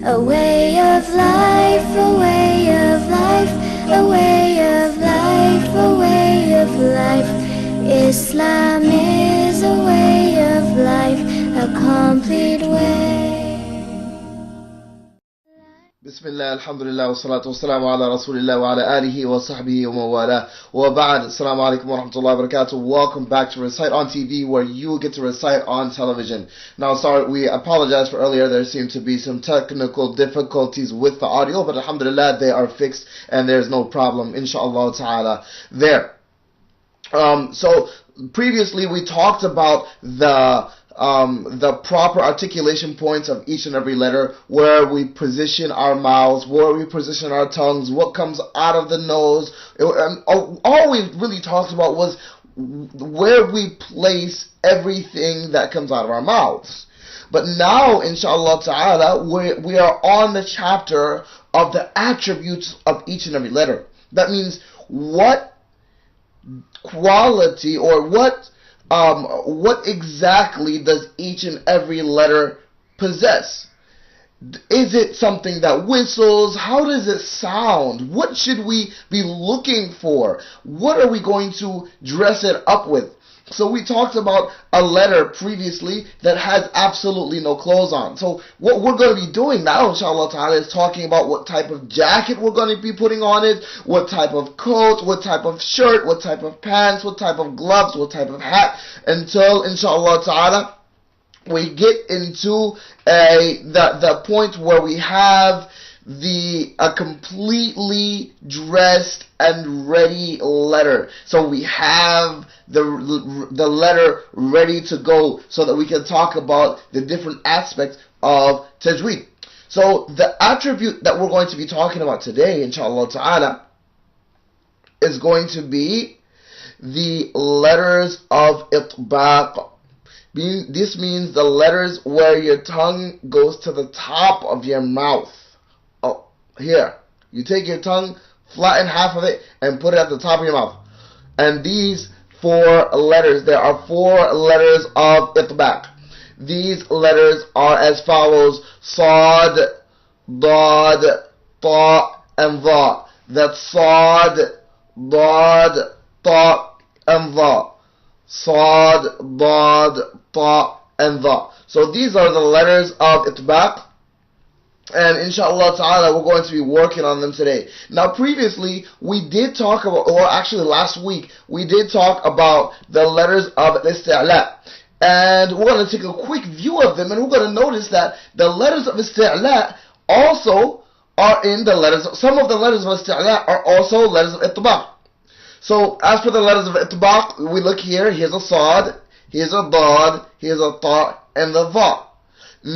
A way of life, a way of life, a way of life, a way of life. Islam is a way of life, a complete way. Bismillah, alhamdulillah, wa salatu wa salamu ala rasulillah wa ala alihi wa sahbihi wa mawala wa ba'd. Assalamu alaikum wa rahmatullahi wa barakatuh. Welcome back to ReciteON TV, where you get to recite on television. Now, sorry, we apologize for earlier. There seemed to be some technical difficulties with the audio, but alhamdulillah, they are fixed and there's no problem, inshallah ta'ala, there. So previously we talked about the proper articulation points of each and every letter, where we position our mouths, where we position our tongues, what comes out of the nose. And all we really talked about was where we place everything that comes out of our mouths. But now, inshallah ta'ala, we are on the chapter of the attributes of each and every letter. That means what quality or what exactly does each and every letter possess? Is it something that whistles? How does it sound? What should we be looking for? What are we going to dress it up with? So we talked about a letter previously that has absolutely no clothes on. So what we're going to be doing now, inshallah ta'ala, is talking about what type of jacket we're going to be putting on it, what type of coat, what type of shirt, what type of pants, what type of gloves, what type of hat, until, inshallah ta'ala, we get into the point where we have a completely dressed and ready letter. So we have the letter ready to go, so that we can talk about the different aspects of tajweed. So the attribute that we're going to be talking about today, inshallah ta'ala, is going to be the letters of itbaq. This means the letters where your tongue goes to the top of your mouth. Oh, here. You take your tongue, flatten half of it, and put it at the top of your mouth. And these four letters, there are four letters of itbaq. These letters are as follows: Sad, Dad, Ta, and Dha. That's Sad, Dad, Ta, and Dha. Sad, Dad, Ta, and Dha. So these are the letters of itbaq, and inshallah ta'ala we're going to be working on them today. Now previously we did talk about, or actually last week we did talk about the letters of isti'la, and we're going to take a quick view of them, and we're going to notice that the letters of isti'la also are in the letters, some of the letters of isti'la are also letters of itbaq. So as for the letters of itbaq, we look here. Here's a Sad, here's a Dad, here's a Ta, and the Dha.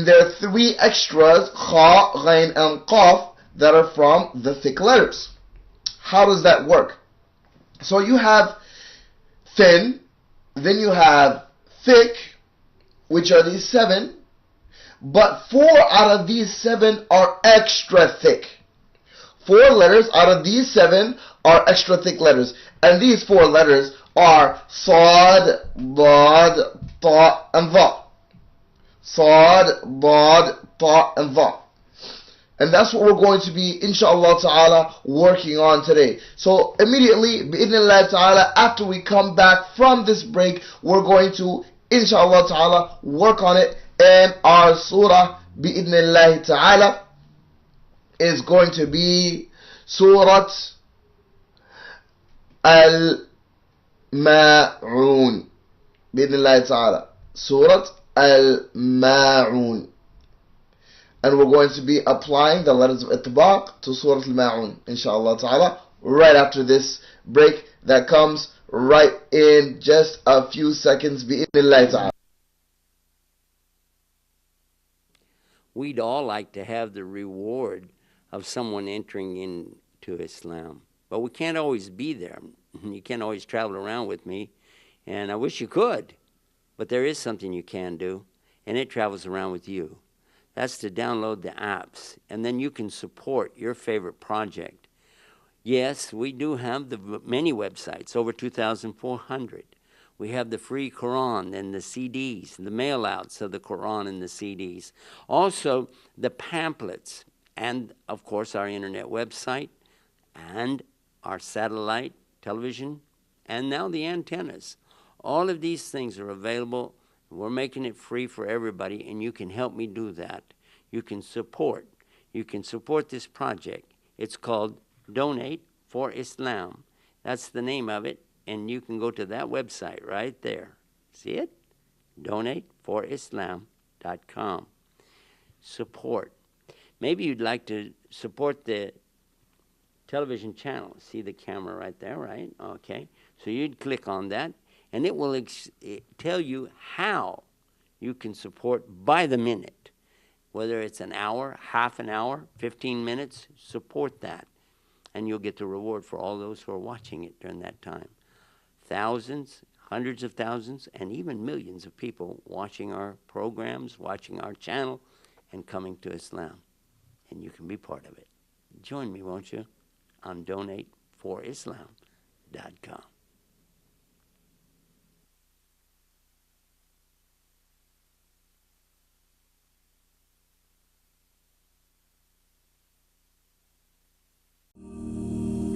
There are three extras, Kha, Ghain, and Qaf, that are from the thick letters. How does that work? So you have thin, then you have thick, which are these seven, but 4 out of these 7 are extra thick. 4 letters out of these 7 are extra thick letters, and these 4 letters are Sad, Dad, Ta, and Dha. Sad, Dad, Ta, and Dha. And that's what we're going to be, inshallah ta'ala, working on today. So immediately, bi'idhnillah ta'ala, after we come back from this break, we're going to, inshallah ta'ala, work on it. And our surah, bi'idhnillah ta'ala, is going to be Surah Al-Ma'un. Bi'idhnillah ta'ala. Surah Al-Ma'un. And we're going to be applying the letters of itbaq to Surah Al-Ma'un, inshallah ta'ala, right after this break that comes right in just a few seconds, bi'idhnillah ta'ala. We'd all like to have the reward of someone entering into Islam, but we can't always be there. You can't always travel around with me, and I wish you could, but there is something you can do, and it travels around with you. That's to download the apps, and then you can support your favorite project. Yes, we do have the many websites, over 2,400. We have the free Quran and the CDs, the mail-outs of the Quran and the CDs. Also, the pamphlets and, of course, our internet website and our satellite television and now the antennas. All of these things are available. We're making it free for everybody, and you can help me do that. You can support. You can support this project. It's called Donate for Islam. That's the name of it. And you can go to that website right there. See it? DonateForIslam.com. Support. Maybe you'd like to support the television channel. See the camera right there, right? Okay. So you'd click on that, and it will tell you how you can support by the minute. Whether it's an hour, half an hour, 15 minutes, support that. And you'll get the reward for all those who are watching it during that time. Thousands, hundreds of thousands, and even millions of people watching our programs, watching our channel, and coming to Islam. And you can be part of it. Join me, won't you, on DonateForIslam.com.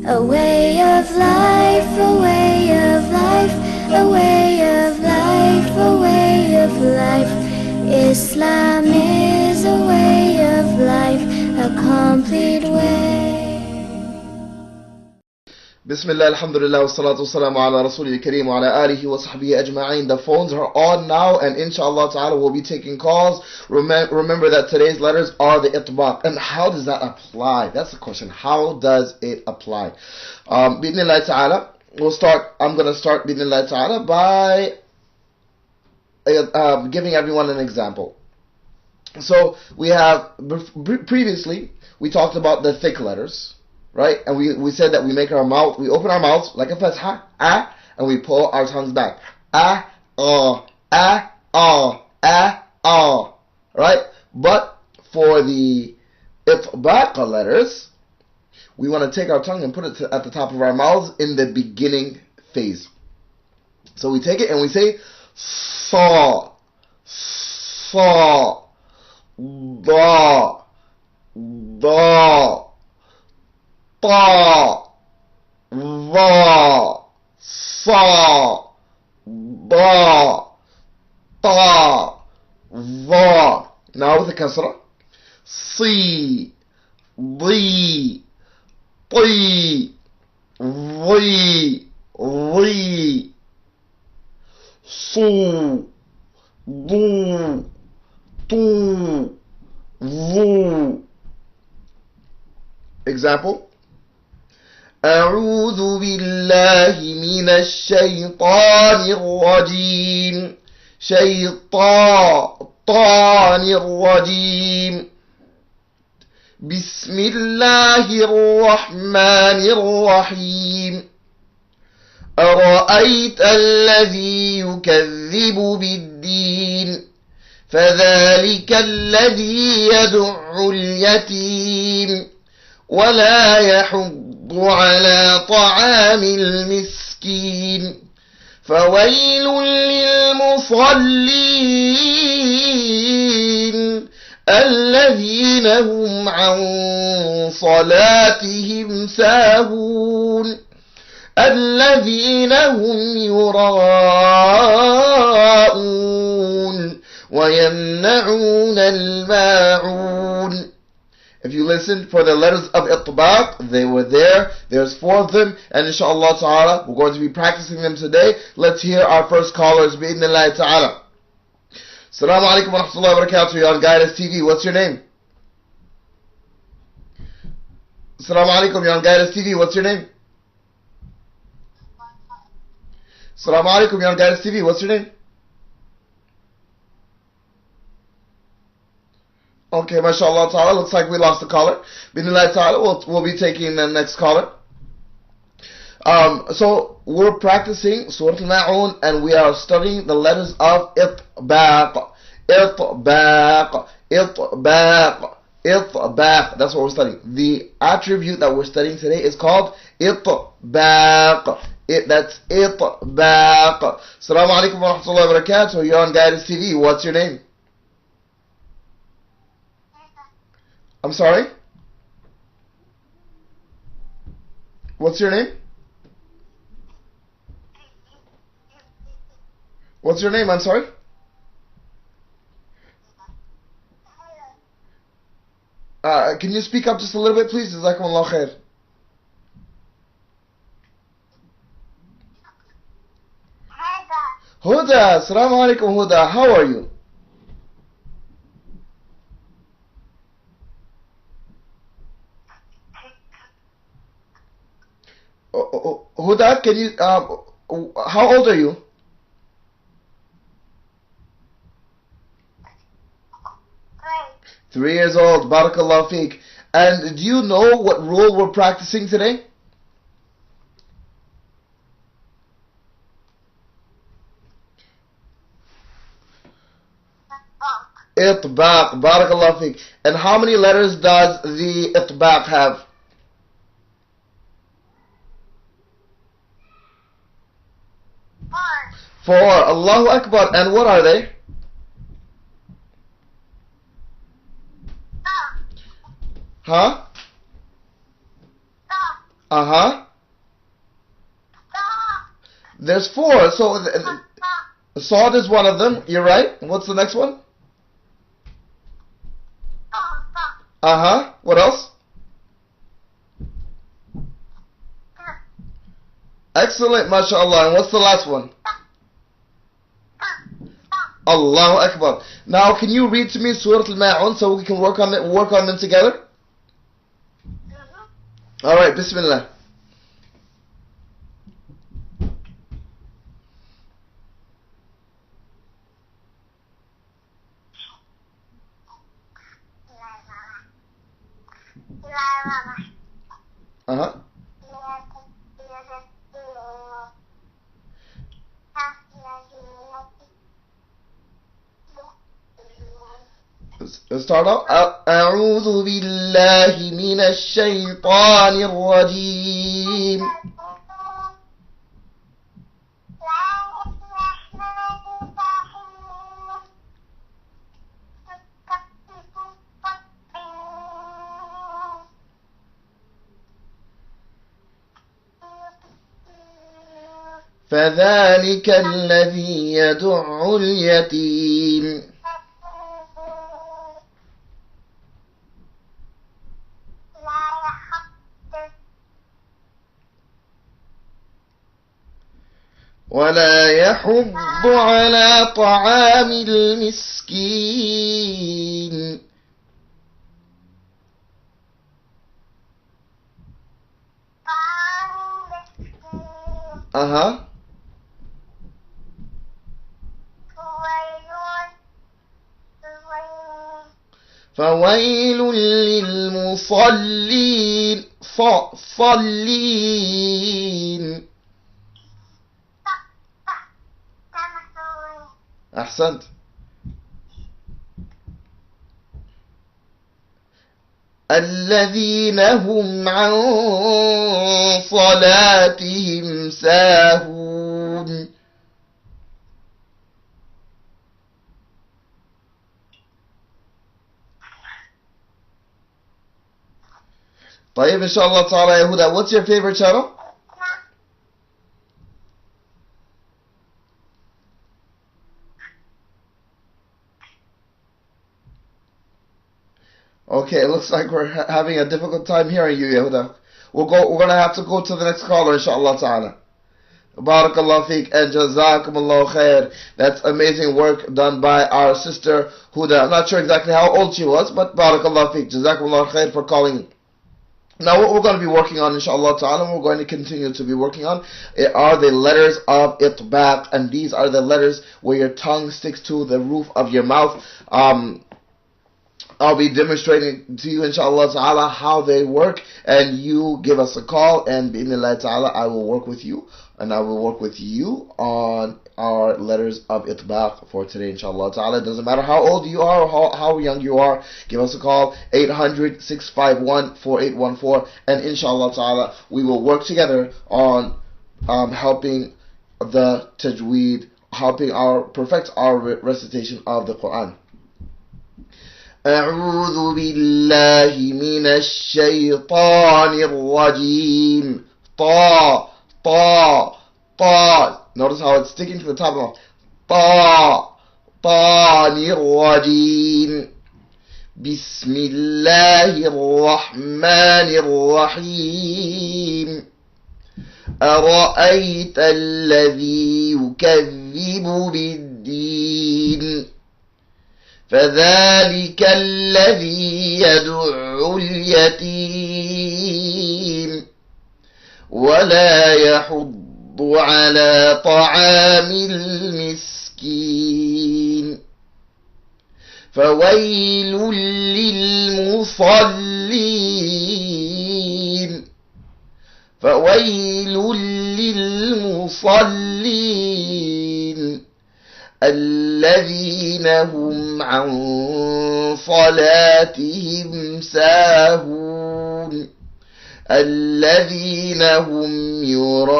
A way of life, a way of life, a way of life, a way of life. Islam is a way of life, a complete way. Bismillah, alhamdulillah, wa salatu wa salamu ala rasulil kareem wa ala alihi wa sahbihi ajma'in. The phones are on now, and inshallah ta'ala we'll be taking calls. Remember that today's letters are the itbaq. And how does that apply? That's the question. How does it apply? Bi'idhnillah ta'ala, I'm going to start bi'idhnillah ta'ala by giving everyone an example. So we have, previously, we talked about the thick letters. Right? And we said that we make our mouth, we open our mouths like a fatha, and we pull our tongues back. Right? But for the itbaq letters, we want to take our tongue and put it at the top of our mouths in the beginning phase. So we take it and we say sa, sa, da, da, ta, va, sa, da, ta, va. Now with the kasra. Si, di, ti, vi, ri. Su, du, tu, vu. Example. أعوذ بالله من الشيطان الرجيم. شيطان الرجيم. بسم الله الرحمن الرحيم. أرأيت الذي يكذب بالدين فذلك الذي يدع اليتيم ولا يحض على طعام المسكين فويل للمصلين الذين هم عن صلاتهم ساهون الذين هم يراءون ويمنعون الماعون. If you listen for the letters of itbaq, they were there. There's 4 of them. And inshallah ta'ala, we're going to be practicing them today. Let's hear our first callers, bi'idhnillah ta'ala. Assalamu alaikum wa rahmatullahi wa barakatuh. You're on Guidance TV. What's your name? Assalamu alaikum. You're on Guidance TV. What's your name? Assalamu alaikum. You're on Guidance TV. What's your name? Okay, mashallah ta'ala, looks like we lost the caller. Bismillah ta'ala, we'll be taking the next caller. So, we're practicing Surah Al-Ma'un, and we are studying the letters of itbaq. Itbaq. Itbaq. Itbaq. That's what we're studying. The attribute that we're studying today is called itbaq. That's إطباق. Assalamu alaikum wa rahmatullahi wa barakatuh. You're on Guidance TV. What's your name? I'm sorry? What's your name? What's your name? I'm sorry? Can you speak up just a little bit, please? Jazakumullah khair. Huda, assalamu alaikum Huda. How are you? Huda, can you, how old are you? Three. 3 years old. Barakallah feek. And do you know what rule we're practicing today? Itbaq. Barakallah feek. And how many letters does the itbaq have? 4. Allahu Akbar. And what are they? Huh? Uh-huh. There's 4. So Sawd is one of them. You're right. What's the next one? Uh-huh. What else? Excellent, mashallah. And what's the last one? Allahu Akbar. Now, can you read to me Surah Al-Ma'un so we can work on them together? All right, Bismillah. Uh-huh. Let's start out. أعوذ بالله من الشيطان الرجيم. فذلك الذي يدع اليتيم. ولا يحض على طعام المسكين. أها. فويل للمصلين. صلين. أحسنت. الذين هم عن صلاتهم ساهون. طيب إن شاء الله تعالى يا هدى, what's your favorite channel? Okay, it looks like we're having a difficult time hearing you, Yehuda. We're gonna have to go to the next caller, inshallah ta'ala. Barakallah feek and jazakumullah khair. That's amazing work done by our sister Huda. I'm not sure exactly how old she was, but barakallah feek. Jazakumullah khair for calling. Now what we're going to be working on, inshallah ta'ala, we're going to continue to be working on, are the letters of itbaq, and these are the letters where your tongue sticks to the roof of your mouth. I'll be demonstrating to you, inshallah ta'ala, how they work, and you give us a call, and bi'idhnillah ta'ala, I will work with you, and I will work with you on our letters of itbaq for today, inshallah ta'ala. It doesn't matter how old you are or how young you are, give us a call, 800-651-4814, and inshallah ta'ala, we will work together on helping the tajweed, helping perfect our recitation of the Quran. أعوذ بالله من الشيطان الرجيم. طا طا طا. Notice how it's sticking to the top of طا طان الرجيم. بسم الله الرحمن الرحيم. أرأيت الذي يكذب بالدين فذلك الذي يدع اليتيم ولا يحض على طعام المسكين فويل للمصلين فويل للمصلين الذين هم عن صلاتهم ساهون الذين هم يراءون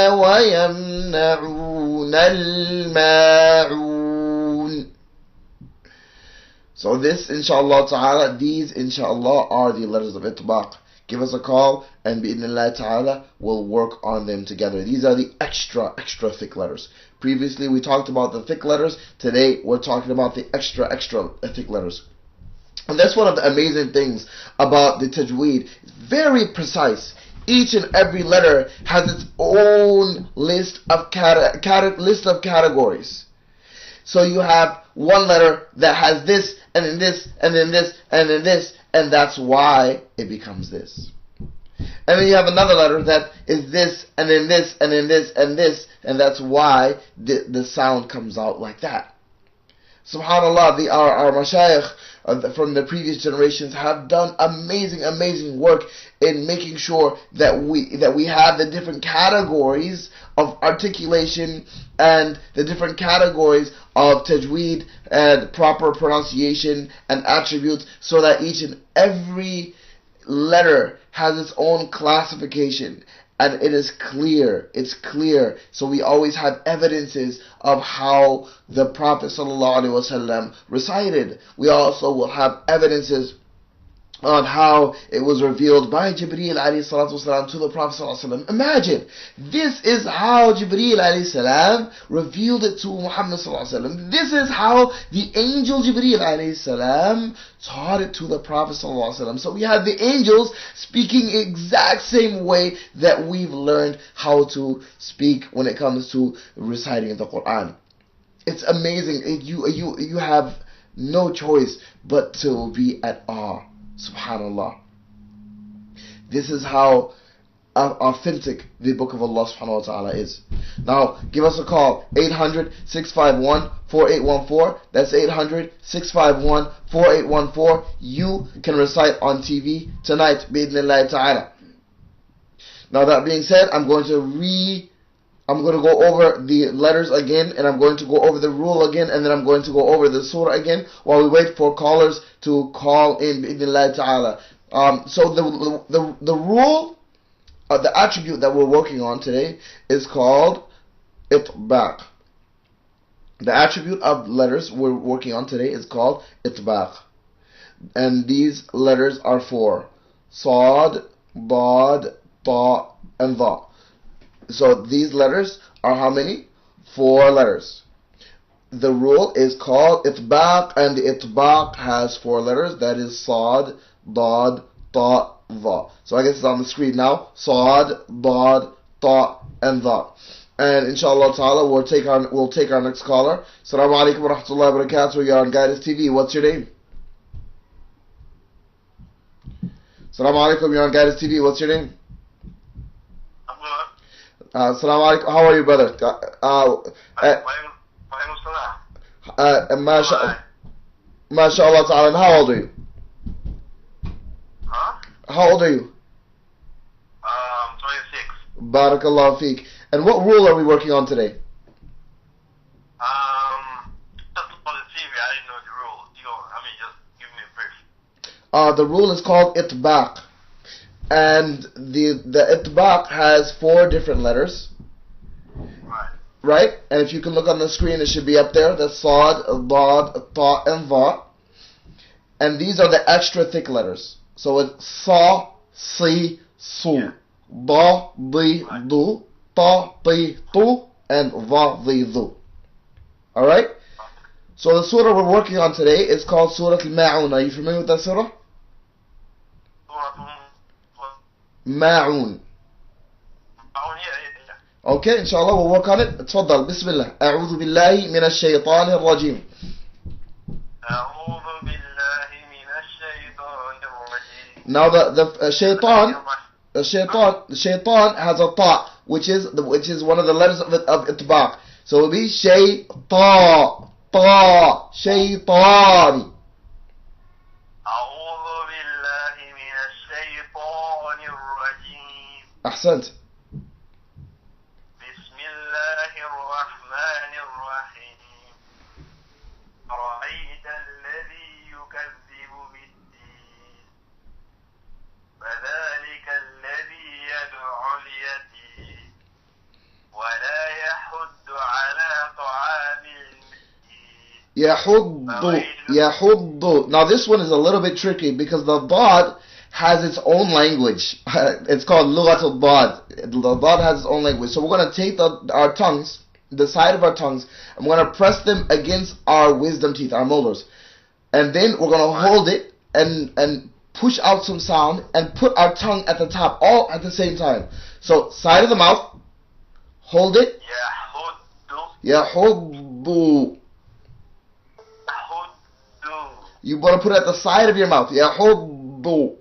ويمنعون الماعون. So this, inshallah ta'ala, these, inshallah, are the letters of itbaq. Give us a call, and bi'idhnillah ta'ala, we'll work on them together. These are the extra thick letters. Previously, we talked about the thick letters. Today, we're talking about the extra thick letters. And that's one of the amazing things about the tajweed. It's very precise. Each and every letter has its own list of categories. So you have one letter that has this, and then this, and then this, and then this, and that's why it becomes this. And then you have another letter that is this, and then this, and then this, and this, and that's why the sound comes out like that. SubhanAllah, our mashayikh from the previous generations have done amazing work in making sure that we have the different categories of articulation and the different categories of tajweed and proper pronunciation and attributes, so that each and every letter has its own classification. And it is clear, it's clear. So we always have evidences of how the Prophet ﷺ recited. We also will have evidences on how it was revealed by Jibreel ﷺ to the Prophet ﷺ. Imagine, this is how Jibreel ﷺ revealed it to Muhammad ﷺ. This is how the angel Jibreel ﷺ taught it to the Prophet ﷺ. So we have the angels speaking exact same way that we've learned how to speak when it comes to reciting the Quran. It's amazing. You have no choice but to be at awe. Subhanallah. This is how authentic the Book of Allah subhanahu wa ta'ala is. Now, give us a call, 800-651-4814. That's 800-651-4814. You can recite on TV tonight, bi'idhnillah ta'ala. Now, that being said, I'm going to go over the letters again, and I'm going to go over the rule again, and then I'm going to go over the surah again while we wait for callers to call in, bi'idhnillah ta'ala. So the rule, the attribute that we're working on today is called itbaq. The attribute of letters we're working on today is called itbaq. And these letters are for Sad, Dad, Ta, and Dha. So these letters are how many? 4 letters. The rule is called itbaq, and the itbaq has 4 letters. That is Sad, Dad, Ta, Dha. So I guess it's on the screen now. Sad, Dad, Ta, and Dha. And inshallah ta'ala, we'll take our next caller. Assalamu alaikum wa rahmatullahi wa barakatuh. You're on Guidance TV. What's your name? Assalamu alaikum. You're on Guidance TV. What's your name? Assalamu alaikum. How are you, brother? MashaAllah ta'ala. And how old are you? Huh? How old are you? 26. Barakallahu feek. And what rule are we working on today? Just on the TV, I didn't know the rule. Just give me a brief. The rule is called itbaq. and the itbaq has 4 different letters, Right. right? And if you can look on the screen, it should be up there. That's Sad, Dad, Ta, and Va. And these are the extra thick letters. So it's Sa, Si, Su, Da, Di, Du, Ta, Ti, Tu, and Va, Di, Du. Alright? So the surah we're working on today is called Surah Al-Ma'un. Are you familiar with that surah? Ma'un. Okay, inshallah we'll work on it. تفضل بسم الله. أعوذ بالله من الشيطان الرجيم. أعوذ بالله من الشيطان الرجيم. Now the shaitan has a ta, which is one of the letters of itbaq. So it will be shayta, ta, shaytani. أعوذ بالله من الشيطان الرجيم. أحسنت. بسم الله الرحمن الرحيم. أرأيت الذي يكذب بالدين فذلك الذي يدعو اليتيم ولا يحض على طعام المسكين. يحض. Now this one is a little bit tricky because the dad has its own language. It's called Lughat al-Dad. The dad has its own language. So we're going to take our tongues, the side of our tongues, and we're going to press them against our wisdom teeth, our molars. And then we're going to hold it and push out some sound and put our tongue at the top, all at the same time. So side of the mouth, hold it. يحض. You want to put it at the side of your mouth. يحض.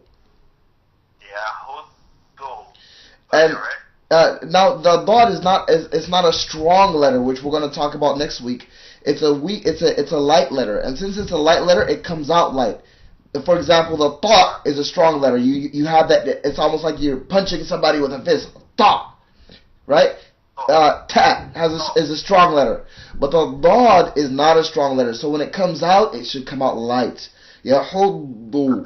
And now the dad is not a strong letter, which we're going to talk about next week. It's a light letter, and since it's a light letter, it comes out light. For example, the ta is a strong letter. You have that. It's almost like you're punching somebody with a fist. Ta, right? Ta is a strong letter, but the dad is not a strong letter. So when it comes out, it should come out light. يحض.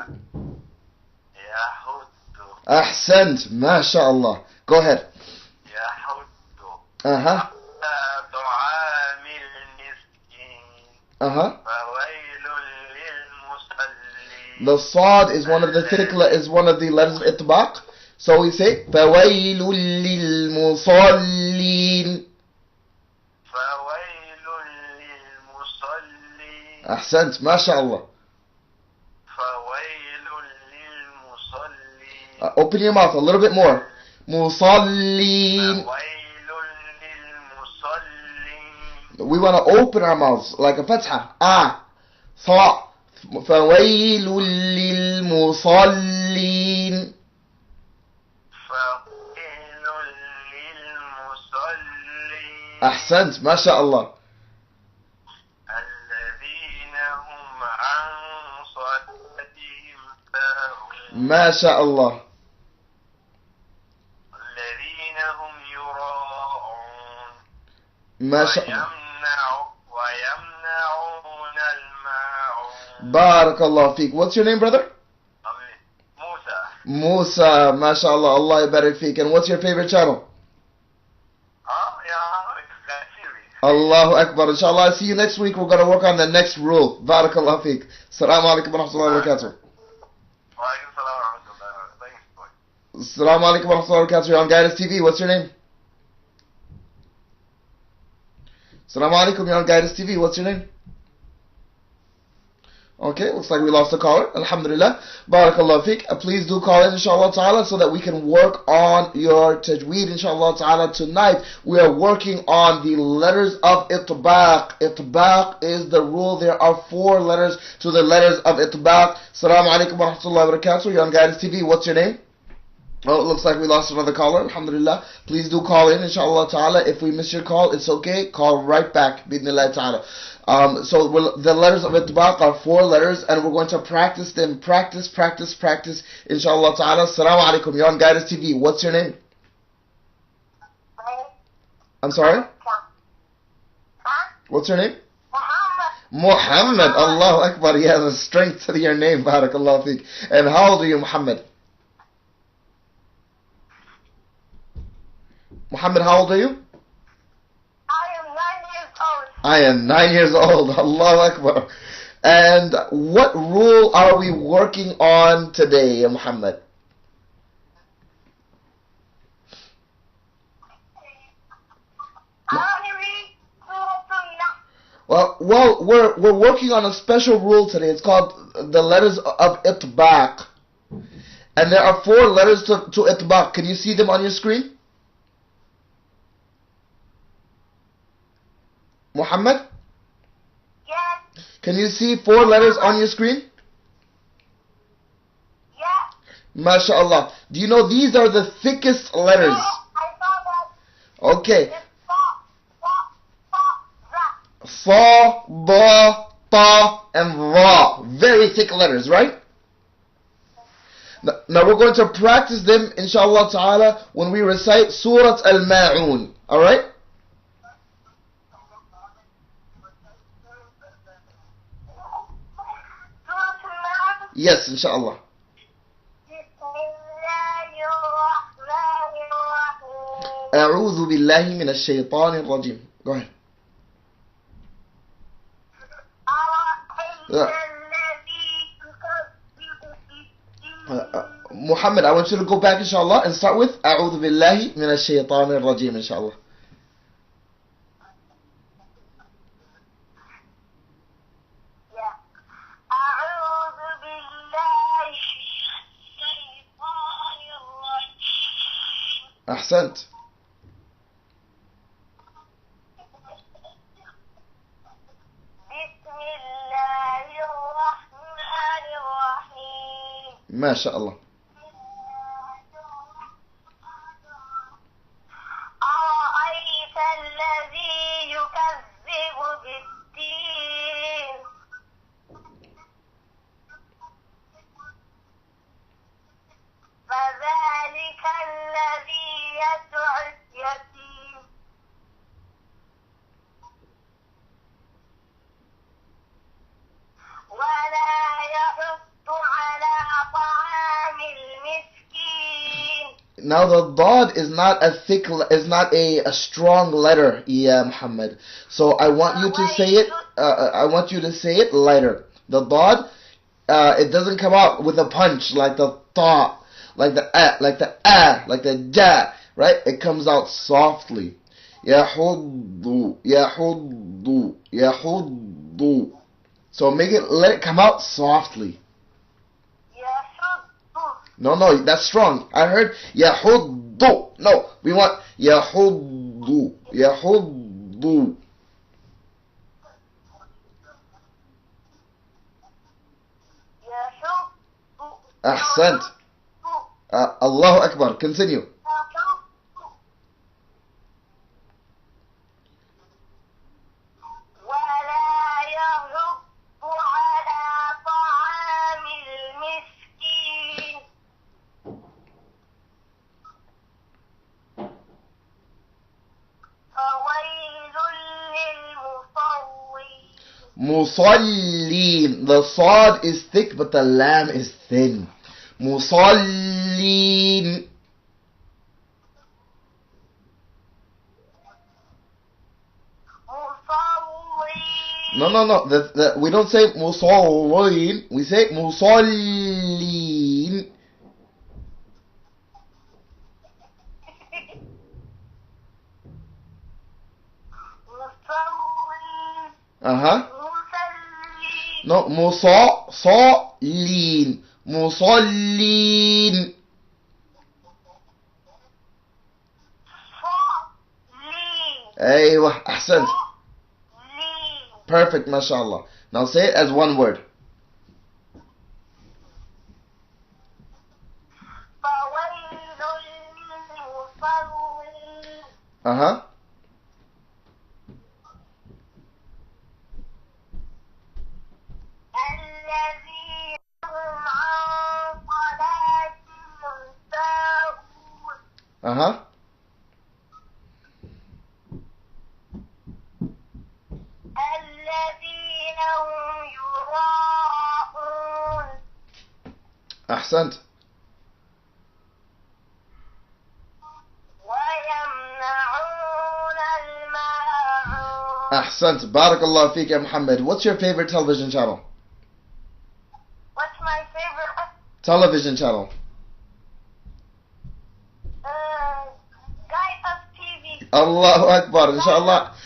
أحسنت ما شاء الله. Go ahead. طعام المسكين. فويل للمصلين. The sad is one of the letters of itbaq. So we say فويل للمصلين. فويل للمصلين. أحسنت ما شاء الله. Open your mouth a little bit more. Musallin. We want to open our mouths like a fatha. Sa. فويل للمصلين. أحسنت ما شاء الله. الذين هم عن صلاتهم ساهون. ما شاء الله. الذين هم يراءون. ما شاء الله. ويمنعون الماعون. بارك الله فيك. What's your name, brother? موسى. Musa. ما شاء الله. Allah يبارك فيك. And what's your favorite channel? Allahu Akbar. Inshallah, I'll see you next week. We're going to work on the next rule. Barakallah feek. Assalamu alaikum wa rahmatullahi wa barakatuh. Assalamu alaikum wa rahmatullahi wa barakatuh. You're on Guidance TV. What's your name? Assalamu alaikum. You're on Guidance TV. What's your name? Okay, looks like we lost a caller. Alhamdulillah. Barakallah feek. Please do call in, inshallah ta'ala, so that we can work on your tajweed, inshallah ta'ala. Tonight, we are working on the letters of itbaq. Itbaq is the rule. There are 4 letters to the letters of itbaq. Assalamu alaikum wa rahmatullahi wa barakatuh. You're on Guidance TV. What's your name? Oh, it looks like we lost another caller. Alhamdulillah. Please do call in, inshallah ta'ala. If we miss your call, it's okay. Call right back. Bidnillah ta'ala. So the letters of itbaq are 4 letters, and we're going to practice them. Practice, inshallah ta'ala. Assalamu alaikum. You're on Guidance TV. What's your name? I'm sorry? What's your name? Muhammad. Allahu Akbar. He has a strength to your name. Barakallahu feek. And how old are you, Muhammad? Muhammad, how old are you? I am 9 years old. I am 9 years old. Allahu Akbar. And what rule are we working on today, Muhammad? Well, we're working on a special rule today. It's called the letters of itbaq. And there are 4 letters to itbaq. Can you see them on your screen? Muhammad? Yes. Can you see 4 letters on your screen? Yes. MashaAllah. Do you know these are the thickest letters? I saw that. Okay. It's Fa, ba, ta, and ra. Very thick letters, right? Now we're going to practice them, inshallah ta'ala, when we recite Surah Al-Ma'un. Alright? Yes, inshallah. أعوذ بالله من الشيطان الرجيم. Go ahead. Muhammad, I want you to go back, inshallah, and start with أعوذ بالله من الشيطان الرجيم, inshallah. أحسنت. ما شاء الله. أرأيت الذي يكذب بالدين فذلك الذي يدعو اليتيم ولا يحض على طعام المسكين. Now the dad is not a thick, is not a strong letter, yeah, Muhammad. So I want you to say it. I want you to say it lighter. The dad, it doesn't come out with a punch like the ta, like the like the like the ja, right? It comes out softly. Yahuddu, yahuddu, yahuddu. So let it come out softly. No, that's strong. I heard yahuddu. No, we want yahuddu, yahuddu. Ahsant. Allahu Akbar. Continue. Musallin. The sad is thick, but the lam is thin. Musallin. No. We don't say musallin. We say musallin. No, musallin. Musallin. Aywa, ahsant. Perfect, mashallah. Now say it as one word. الذين هم يراءون. أحسنت. ويمنعون Ahsant. Barakallah feek ya Muhammad. What's your favorite television channel? What's my favorite? Television channel. Guide of TV. Allahu Akbar. Inshallah. TV.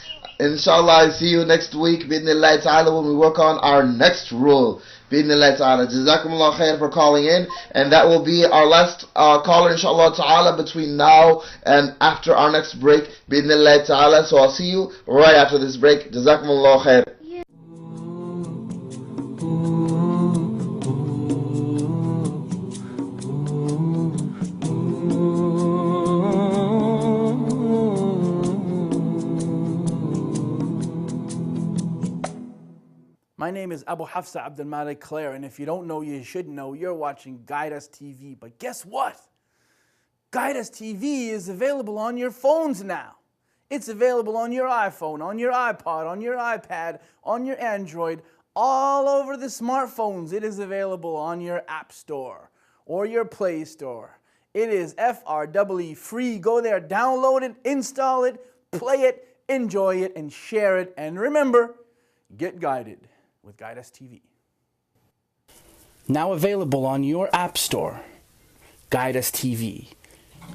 Inshallah, I see you next week. Bidnillah ta'ala when we work on our next rule. Bidnillah ta'ala. Jazakumullah khair for calling in. And that will be our last caller, inshallah ta'ala, between now and after our next break. Bidnillah ta'ala. So I'll see you right after this break. Jazakumullah khair. My name is Abu Hafsa Abdul Malik Claire, and if you don't know, you should know. You're watching Guide Us TV. But guess what? Guide Us TV is available on your phones now. It's available on your iPhone, on your iPod, on your iPad, on your Android, all over the smartphones. It is available on your App Store or your Play Store. It is FREE free. Go there, download it, install it, play it, enjoy it, and share it. And remember, get guided with Guide Us TV. Now available on your App Store, Guide Us TV.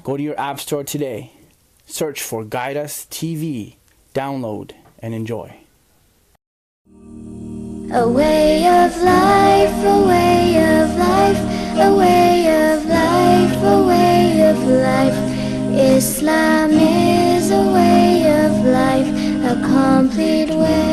Go to your App Store today, search for Guide Us TV, download, and enjoy. A way of life, a way of life, a way of life, a way of life. Islam is a way of life, a complete way.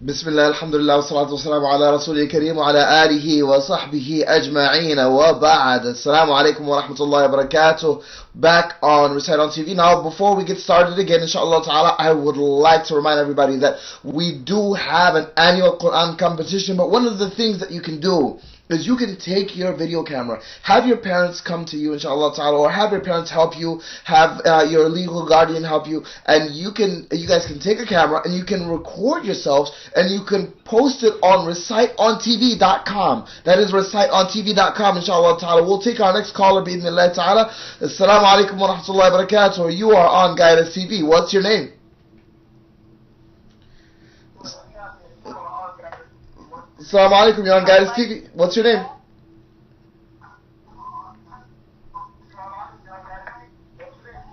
Bismillah, alhamdulillah, wa salatu wa salamu ala rasulil kareem wa ala alihi wa sahbihi ajma'een wa ba'd. Assalamu alaikum wa rahmatullahi wa barakatuh. Back on ReciteON TV. Now, before we get started again, inshallah ta'ala, I would like to remind everybody that we do have an annual Quran competition, but one of the things that you can do is you can take your video camera, have your parents come to you, inshallah ta'ala, or have your parents help you, have your legal guardian help you, and you guys can take a camera and you can record yourselves and you can post it on ReciteONTV.com. That is ReciteONTV.com, inshallah ta'ala. We'll take our next caller, bi'idhnillah ta'ala. Assalamu alaikum wa rahmatullahi wa barakatuh. You are on Guide Us TV. What's your name? Assalamu alaikum, you're on Guide Us TV. What's your name?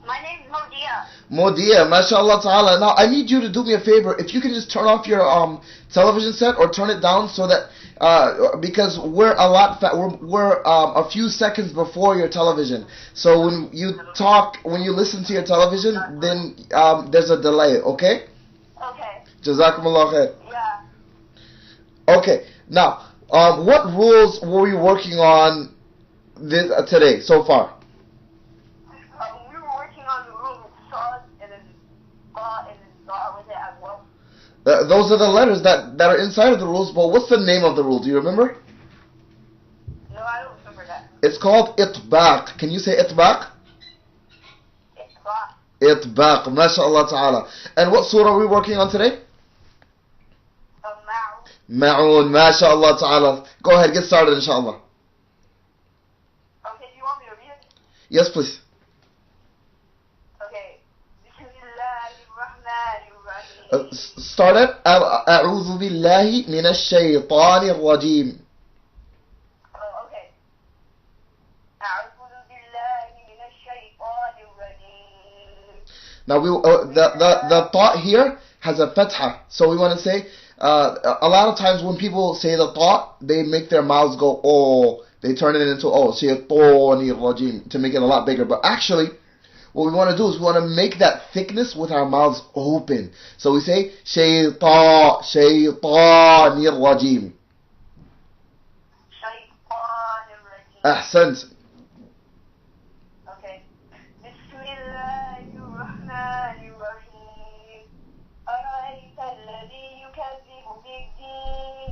My name's Modia. Modia, mashallah ta'ala. Now, I need you to do me a favor. If you can just turn off your television set or turn it down so that, because we're a few seconds before your television. So when you talk, when you listen to your television, then there's a delay, okay? Okay. Jazakumullah khair. Yeah. Okay, now, what rules were we working on today so far? We were working on the rule of Sod and then Ba and then Za with it as well. Those are the letters that are inside of the rules, but what's the name of the rule? Do you remember? No, I don't remember that. It's called itbaq. Can you say itbaq? It's Ba. Itbaq, mashallah ta'ala. And what surah are we working on today? Ma'un, mashallah ta'ala. Go ahead, get started, inshallah. Okay, do you want me to read it? Yes, please. Okay. Bismillahirrahmanirrahim. Start at A'udhu billahi minash shaytanir rajim. Oh, okay. A'udhu billahi minash shaytanir rajim. Now the thought here has a fatha, so we want to say a lot of times when people say the thought, they make their mouths go oh, they turn it into oh, shaytanir rajim to make it a lot bigger. But actually, what we want to do is we want to make that thickness with our mouths open. So we say shaytanir rajim. Shaytanir rajim. Ahsant. Okay. Bismillahirrahmanirrahim. أرأيت الذي يكذب بالدين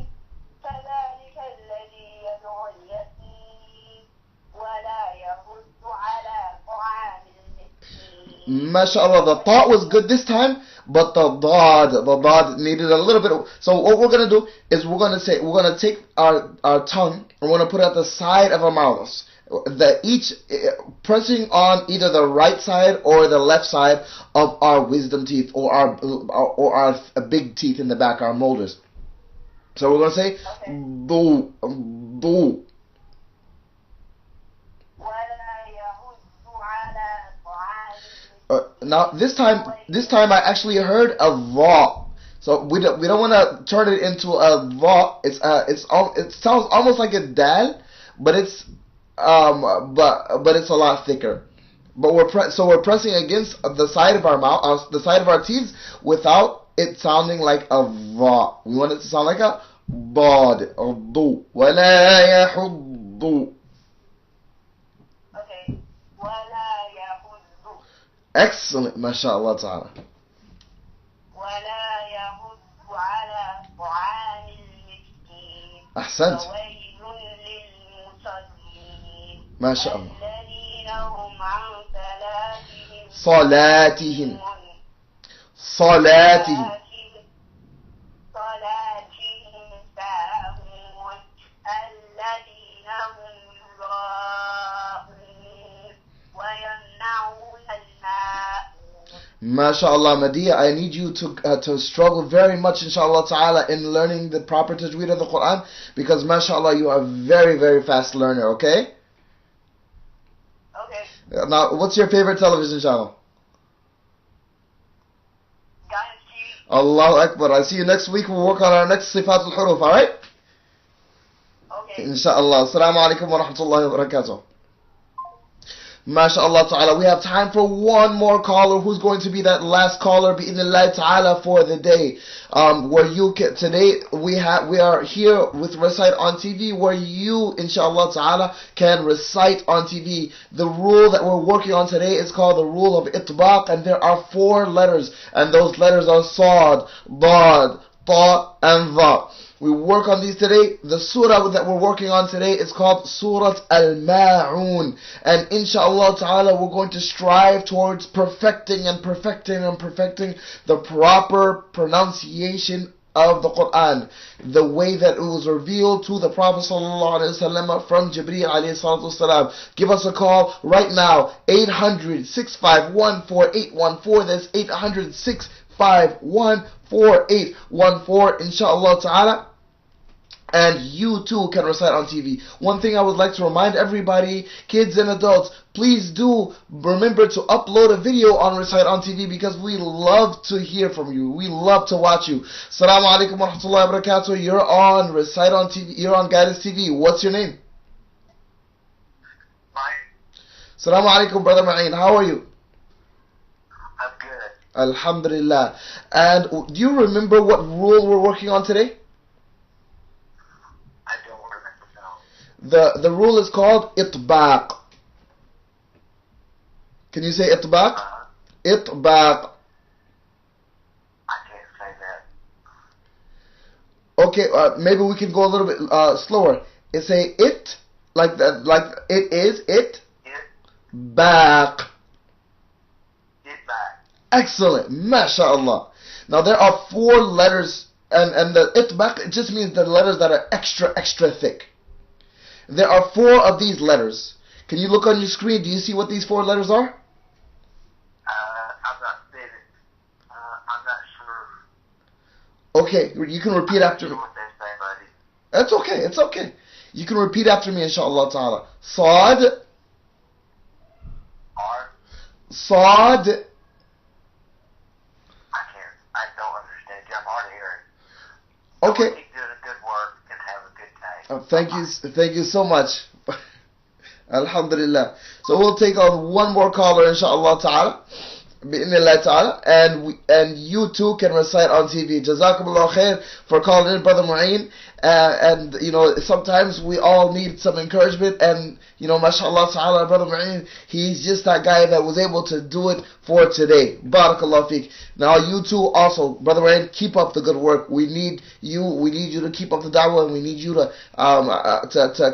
فذلك الذي يدعو اليتيم ولا يحض على طعام المسكين. MashaAllah, the thought was good this time, but the dad needed a little bit of, so what we're going to do is we're going to take our tongue and we're going to put it at the side of our mouths, each pressing on either the right side or the left side of our wisdom teeth, or our big teeth in the back, our molars. So we're going to say do, do. Now this time I actually heard a va. So we don't want to turn it into a va. It sounds almost like a dal, but it's but it's a lot thicker. But we're pressing against the side of our mouth, the side of our teeth, without it sounding like a va. We want it to sound like a bod or do. ولا يحض. Okay. ولا يحض. Excellent, mashallah ta'ala. ولا يحض على طعام المسكين. أحسنت. فويل للمصلين. ما شاء الله. الذين هم عن صلاتهم صلاتهم ساهون الذين هم يراءون ويمنعون الماءون. MashaAllah, Madiyah, I need you to struggle very much, inshallah ta'ala, in learning the proper tajweed of the Quran, because MashaAllah, you are a very, very fast learner, okay? Okay. Now, what's your favorite television channel? Allahu Akbar. I'll see you next week. We'll work on our next Sifat al-Huruf, alright? Okay. Inshallah. Assalamu alaikum wa rahmatullahi wa barakatuh. MashaAllah ta'ala. We have time for one more caller. Who's going to be that last caller, bi'idhnillah ta'ala, for the day? Where you can, today we are here with ReciteON TV, where you, inshallah ta'ala, can recite on TV. The rule that we're working on today is called the rule of itbaq, and there are 4 letters, and those letters are Sad, Dad, Ta, and Va. We work on these today. The surah that we're working on today is called Surah Al-Ma'un. And inshallah ta'ala, we're going to strive towards perfecting the proper pronunciation of the Quran, the way that it was revealed to the Prophet ﷺ from Jibreel alayhi salatu wasalam. Give us a call right now, 800-651-4814. That's 800-651-4814, inshallah ta'ala. And you too can recite on TV. One thing I would like to remind everybody, kids and adults, please do remember to upload a video on ReciteON TV, because we love to hear from you. We love to watch you. Assalamu alaikum wa rahmatullahi wa barakatuh. You're on ReciteON TV. You're on Guidance TV. What's your name? Assalamu alaikum, Brother Ma'in. How are you? I'm good. Alhamdulillah. And do you remember what rule we're working on today? I don't remember now. The rule is called itbaq. Can you say itbaq? Itbaq. I can't say that. Okay, maybe we can go a little bit slower. It's a it, like that, like it is it. Baq. Excellent, mashallah. Now there are 4 letters, and the itbaq, it just means the letters that are extra thick. There are 4 of these letters. Can you look on your screen? Do you see what these 4 letters are? I'm not seeing it. I'm not sure. Okay, you can repeat after me. What they say, buddy. That's okay, it's okay. You can repeat after me, inshallah ta'ala. Sad. R. Sad. I don't understand you. I'm hard of hearing. Okay. Keep doing a good work and have a good day. Thank you so much. Alhamdulillah. So we'll take on one more caller, inshallah ta'ala. Bi'idhnillah ta'ala. And you too can recite on TV. Jazakumullah khair for calling in, Brother Mu'een. And you know, sometimes we all need some encouragement, and you know, mashallah ta'ala, Brother Mu'een, he's just that guy that was able to do it for today. Barakallah feek. Now you too also, Brother Mu'een, keep up the good work. We need you to keep up the da'wah, and we need you to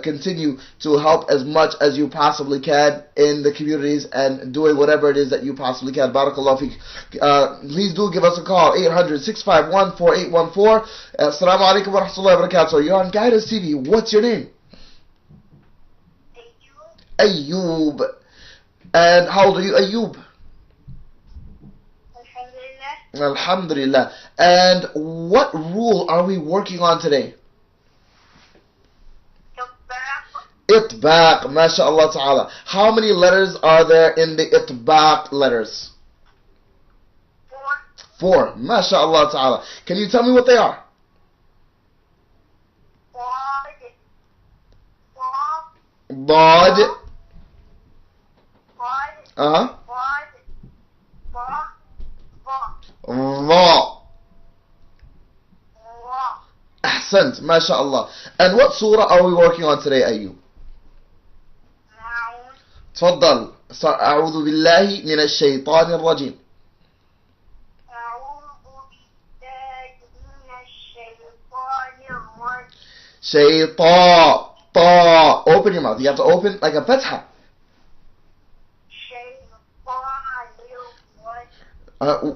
continue to help as much as you possibly can in the communities and doing whatever it is that you possibly can. Barakallah feek. Please do give us a call, 800-651-4814. Assalamu alaikum wa rahmatullahi wa barakatuh. You're on Guidance TV. What's your name? Ayyub. And how old are you, Ayyub? Alhamdulillah. Alhamdulillah. And what rule are we working on today? Itbaq, mashallah ta'ala. How many letters are there in the itbaq letters? 4, mashallah ta'ala. Can you tell me what they are? Dad. Uh-huh. Ra. Ahsant, mashallah. And what surah are we working on today, Ayyub? تفضل. أعوذ بالله من الشيطان الرجيم. شيطان. طا. Open your mouth. You have to open like a fatha.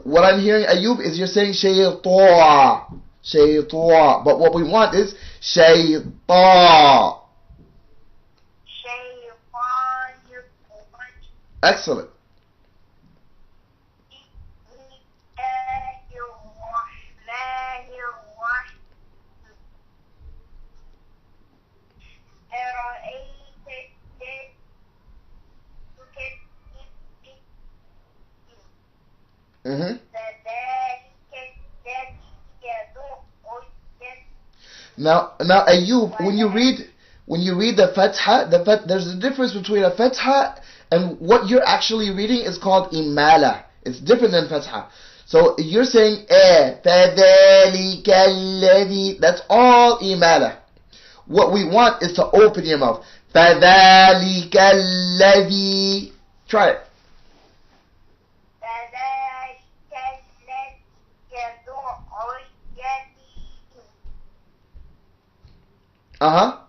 What I'm hearing, Ayyub, is you're saying shayta. Shayta. But what we want is shayta. Excellent. Mm-hmm. Now, Ayyub, when you read the fatha, there's a difference between a fatha and what you're actually reading is called imala. It's different than fatha. So you're saying فَذَلِكَ الَّذِي. That's all imala. What we want is to open your mouth. فَذَلِكَ الَّذِي. Try it. Uh-huh.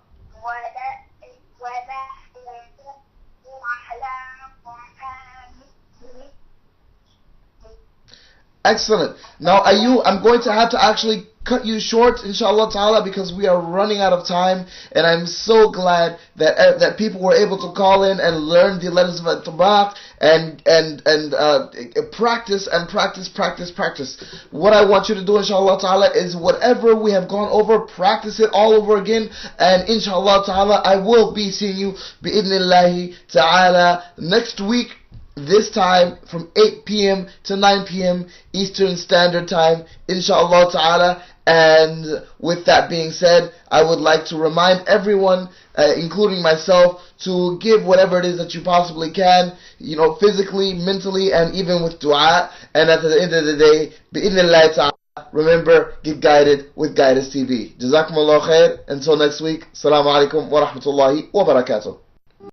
Excellent. Now, Ayyub, I'm going to have to actually cut you short, inshallah ta'ala, because we are running out of time, and I'm so glad that people were able to call in and learn the letters of al-tabaq and practice. What I want you to do, inshallah ta'ala, is whatever we have gone over, practice it all over again, and inshallah ta'ala, I will be seeing you bi'idhnillahi ta'ala next week. This time from 8 p.m. to 9 p.m. Eastern Standard Time, inshallah ta'ala. And with that being said, I would like to remind everyone, including myself, to give whatever it is that you possibly can, physically, mentally, and even with dua. And at the end of the day, bi'idhnillah ta'ala, remember, get guided with Guidance TV. Jazakumullah khair. Until next week, assalamu alaikum wa rahmatullahi wa barakatuh.